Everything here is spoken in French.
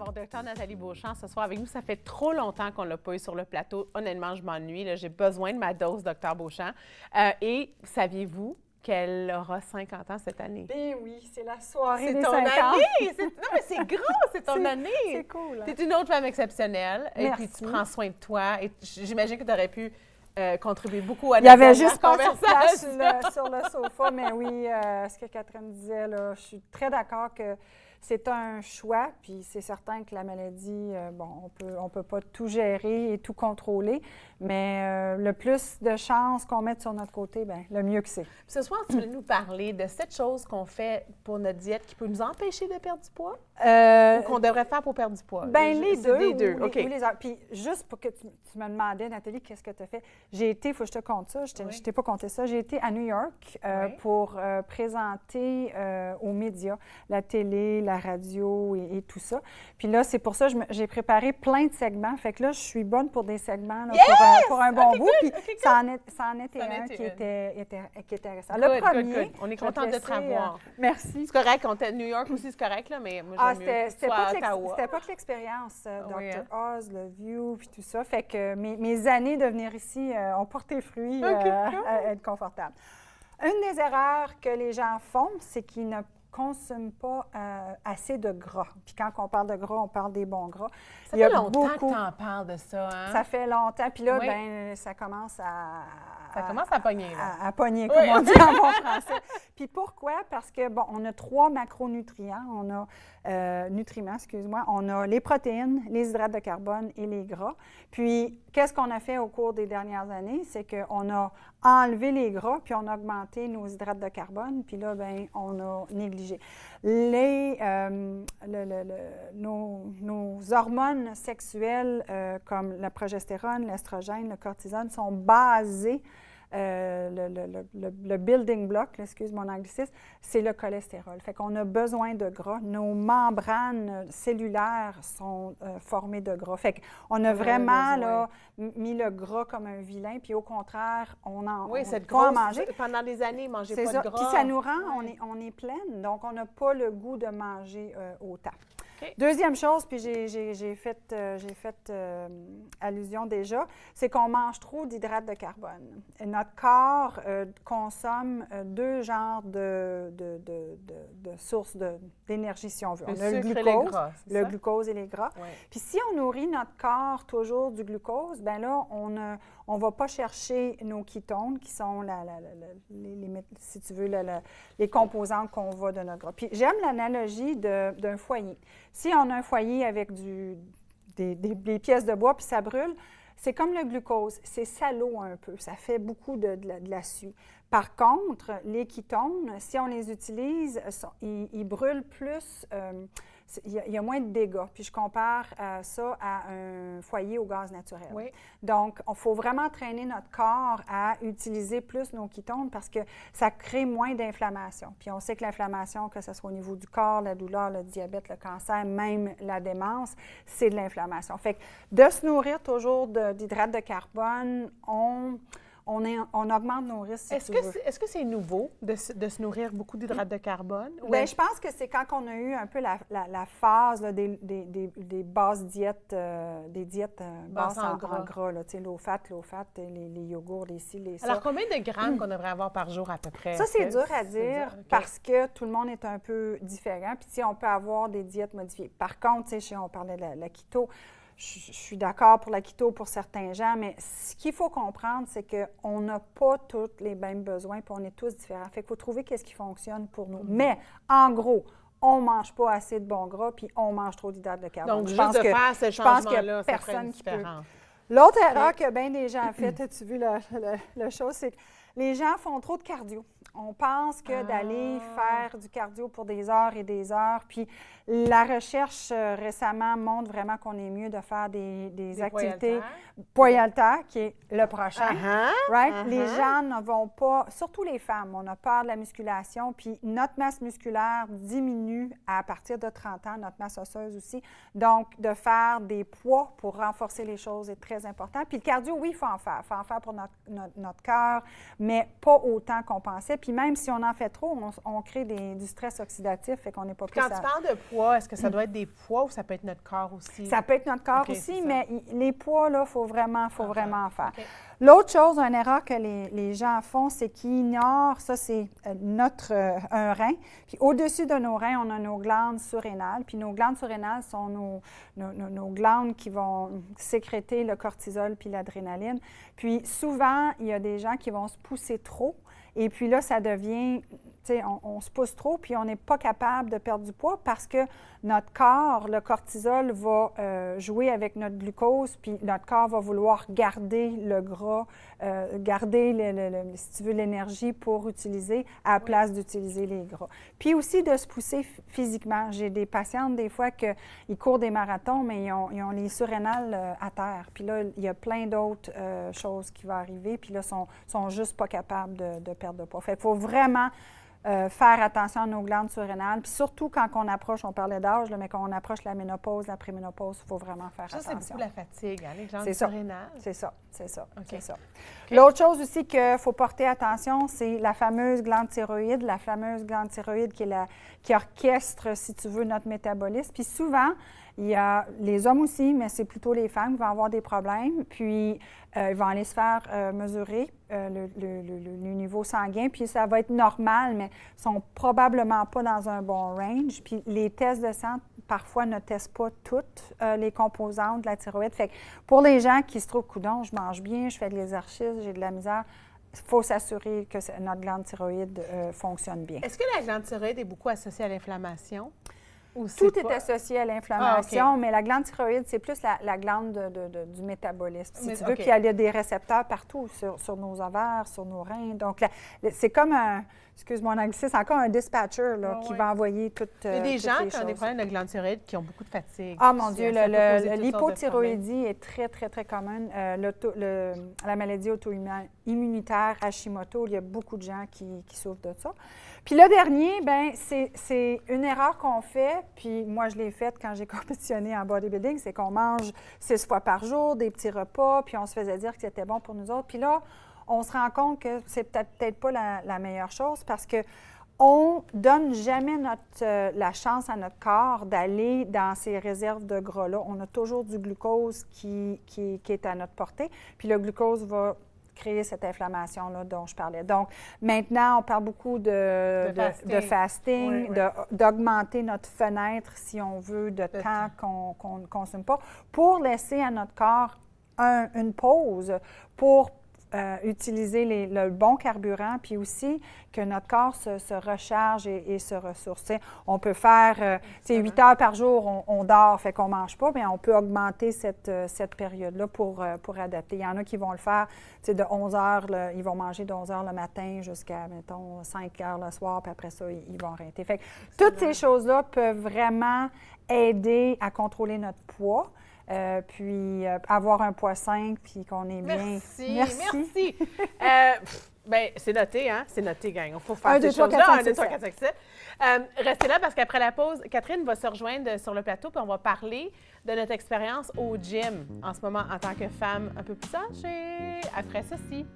d'avoir Dr Nathalie Beauchamp ce soir avec nous. Ça fait trop longtemps qu'on ne l'a pas eu sur le plateau. Honnêtement, je m'ennuie. J'ai besoin de ma dose Dr Beauchamp. Et saviez-vous qu'elle aura 50 ans cette année? Ben oui, c'est la soirée des ton 50 ans. année! Non, mais c'est gros, c'est ton année! C'est cool. Hein? Tu es une autre femme exceptionnelle. Merci. Et puis tu prends soin de toi. Et j'imagine que tu aurais pu contribuer beaucoup à Il y avait notre juste pas de conversation. place sur le sofa, mais oui, ce que Catherine disait, là, je suis très d'accord que c'est un choix, puis c'est certain que la maladie, on peut pas tout gérer et tout contrôler, mais le plus de chances qu'on mette sur notre côté, bien, le mieux que c'est. Puis ce soir, tu voulais nous parler de cette chose qu'on fait pour notre diète qui peut nous empêcher de perdre du poids ou qu'on devrait faire pour perdre du poids? Bien, les deux. Les deux, ou OK. les autres. Puis juste pour que tu me demandais, Nathalie, qu'est-ce que tu as fait? J'ai été, il faut que je te compte ça, je ne t'ai pas compté ça, j'ai été à New York pour présenter aux médias, la télé, la radio et tout ça. Puis là, c'est pour ça que j'ai préparé plein de segments. Fait que là, je suis bonne pour des segments là, pour un bon bout. Puis ça en était un qui était récent. Le premier, on est contente de te revoir. Merci. C'est correct, on était à New York aussi, c'est correct, là, mais moi, j'aime mieux c'était pas que l'expérience, Oui, Dr. Oz, le View, puis tout ça. Fait que mes années de venir ici ont porté fruit à être confortable. Une des erreurs que les gens font, c'est qu'ils ne consomment pas assez de gras. Puis quand on parle de gras, on parle des bons gras. Ça fait longtemps que tu en parles de ça, hein? Ça fait longtemps. Puis là, ben, ça commence à... Ça commence à pogner, là. À pogner, comme on dit en bon français. Puis pourquoi? Parce que, bon, on a 3 macronutriments. On a, nutriments, excuse-moi. On a les protéines, les hydrates de carbone et les gras. Puis, qu'est-ce qu'on a fait au cours des dernières années? C'est qu'on a enlevé les gras, puis on a augmenté nos hydrates de carbone. Puis là, bien, on a négligé. Nos hormones sexuelles, comme la progestérone, l'estrogène, le cortisone, sont basées. Le building block, excuse mon anglicisme, c'est le cholestérol. Fait qu'on a besoin de gras. Nos membranes cellulaires sont formées de gras. Fait qu'on a vraiment là, mis le gras comme un vilain, puis au contraire, on en manger. Pendant des années, manger pas de gras. Puis ça nous rend, on est pleine, donc on n'a pas le goût de manger autant. Okay. Deuxième chose, puis j'ai fait allusion déjà, c'est qu'on mange trop d'hydrates de carbone. Et notre corps consomme 2 genres de sources d'énergie, si on veut. On a le glucose et les gras. Ouais. Puis si on nourrit notre corps toujours du glucose, bien là, on ne va pas chercher nos ketones, qui sont, si tu veux, les composantes qu'on va de notre gras. Puis j'aime l'analogie d'un foyer. Si on a un foyer avec des pièces de bois puis ça brûle, c'est comme le glucose, c'est salaud un peu, ça fait beaucoup de la suie. Par contre, les ketones, si on les utilise, ils brûlent plus, il y a moins de dégâts. Puis je compare ça à un foyer au gaz naturel. Oui. Donc, il faut vraiment traîner notre corps à utiliser plus nos ketones parce que ça crée moins d'inflammation. Puis on sait que l'inflammation, que ce soit au niveau du corps, la douleur, le diabète, le cancer, même la démence, c'est de l'inflammation. Fait que de se nourrir toujours d'hydrates de carbone, on augmente nos risques. Est-ce que c'est nouveau de se nourrir beaucoup d'hydrates de carbone? Bien, je pense que c'est quand on a eu un peu la phase là, des basses diètes, des diètes basses en gras, low fat, les yogourts, les ci, les ça. Alors, combien de grammes qu'on devrait avoir par jour à peu près? Ça, c'est dur à dire parce que tout le monde est un peu différent. Puis, on peut avoir des diètes modifiées. Par contre, on parlait de la keto. Je suis d'accord pour la keto pour certains gens, mais ce qu'il faut comprendre, c'est qu'on n'a pas tous les mêmes besoins, puis on est tous différents. Fait qu'il faut trouver qu'est-ce qui fonctionne pour nous. Mais, en gros, on ne mange pas assez de bons gras, puis on mange trop d'hydrates de carbone. Donc, juste de faire ce changement-là, ça ferait une différence. L'autre erreur que bien des gens ont faite, as-tu vu la chose, c'est que les gens font trop de cardio. On pense que d'aller faire du cardio pour des heures et des heures, puis la recherche récemment montre vraiment qu'on est mieux de faire des activités poids haltères, qui est le prochain. Les gens ne vont pas, surtout les femmes, on a peur de la musculation, puis notre masse musculaire diminue à partir de 30 ans, notre masse osseuse aussi. Donc, de faire des poids pour renforcer les choses est très important. Puis le cardio, oui, il faut en faire. Il faut en faire pour notre cœur, mais pas autant qu'on pensait. Puis même si on en fait trop, on crée du stress oxidatif, fait qu'on n'est pas plus... Quand tu parles de poids, est-ce que ça doit être des poids ou ça peut être notre corps aussi? Ça peut être notre corps aussi, mais les poids, là, il faut vraiment faire. Okay. L'autre chose, une erreur que les gens font, c'est qu'ils ignorent, ça c'est un rein, puis au-dessus de nos reins, on a nos glandes surrénales, puis nos glandes surrénales sont nos glandes qui vont sécréter le cortisol puis l'adrénaline. Puis souvent, il y a des gens qui vont se pousser trop, et puis là, ça devient, tu sais, on se pousse trop, puis on n'est pas capable de perdre du poids parce que notre corps, le cortisol, va jouer avec notre glucose, puis notre corps va vouloir garder le gras, garder, si tu veux, l'énergie pour utiliser à la place d'utiliser les gras. Puis aussi de se pousser physiquement. J'ai des patientes, des fois, qu'ils courent des marathons, mais ils ont les surrénales à terre. Puis là, il y a plein d'autres choses qui vont arriver, puis là, ils sont juste pas capables de perdre de poids. Fait qu'il faut vraiment faire attention à nos glandes surrénales. Puis surtout quand on approche, on parlait d'âge, mais quand on approche la ménopause, la préménopause, il faut vraiment faire attention. Ça, c'est beaucoup la fatigue, hein, les glandes surrénales. C'est ça. Okay. C'est ça. Okay. L'autre chose aussi qu'il faut porter attention, c'est la fameuse glande thyroïde. La fameuse glande thyroïde qui orchestre, si tu veux, notre métabolisme. Puis souvent, il y a les hommes aussi, mais c'est plutôt les femmes qui vont avoir des problèmes. Puis, ils vont aller se faire mesurer le niveau sanguin. Puis, ça va être normal, mais ils ne sont probablement pas dans un bon range. Puis, les tests de sang, parfois, ne testent pas toutes les composantes de la thyroïde. Fait que pour les gens qui se trouvent, coudonc, je mange bien, je fais de l'exercice, j'ai de la misère, il faut s'assurer que notre glande thyroïde fonctionne bien. Est-ce que la glande thyroïde est beaucoup associée à l'inflammation? Tout est associé à l'inflammation, mais la glande thyroïde, c'est plus la glande du métabolisme. Si tu veux, puis il y a des récepteurs partout, sur nos ovaires, sur nos reins. Donc, c'est comme excuse-mon anglicisme, c'est encore un dispatcher qui va envoyer toutes il y a des gens qui ont des problèmes de glande thyroïde qui ont beaucoup de fatigue. Ah, mon Dieu, l'hypothyroïdie est très, très, très commune. La maladie auto-immunitaire Hashimoto, il y a beaucoup de gens qui souffrent de ça. Puis le dernier, bien, c'est une erreur qu'on fait, puis moi, je l'ai faite quand j'ai compétitionné en bodybuilding, c'est qu'on mange 6 fois par jour, des petits repas, puis on se faisait dire que c'était bon pour nous autres. Puis là, on se rend compte que c'est peut-être pas la meilleure chose parce que on donne jamais la chance à notre corps d'aller dans ces réserves de gras-là. On a toujours du glucose qui est à notre portée, puis le glucose va créer cette inflammation-là dont je parlais. Donc, maintenant, on parle beaucoup de fasting, oui. d'augmenter notre fenêtre, si on veut, de temps qu'on ne consomme pas, pour laisser à notre corps une pause pour utiliser le bon carburant, puis aussi que notre corps se recharge et se ressource. T'sais, on peut faire 8 heures par jour, on dort, fait qu'on ne mange pas, mais on peut augmenter cette période-là pour adapter. Il y en a qui vont le faire de 11 heures, ils vont manger de 11 heures le matin jusqu'à, mettons, 5 heures le soir, puis après ça, ils vont arrêter. Fait que toutes ces choses-là peuvent vraiment aider à contrôler notre poids. Puis avoir un poids 5, puis qu'on est bien. Merci. Bien, c'est noté, hein? C'est noté, gang. Il faut faire ces choses-là. 1, 2, 3, 4, 5, 6. Restez là parce qu'après la pause, Catherine va se rejoindre sur le plateau, puis on va parler de notre expérience au gym en ce moment en tant que femme un peu plus âgée. Après ceci.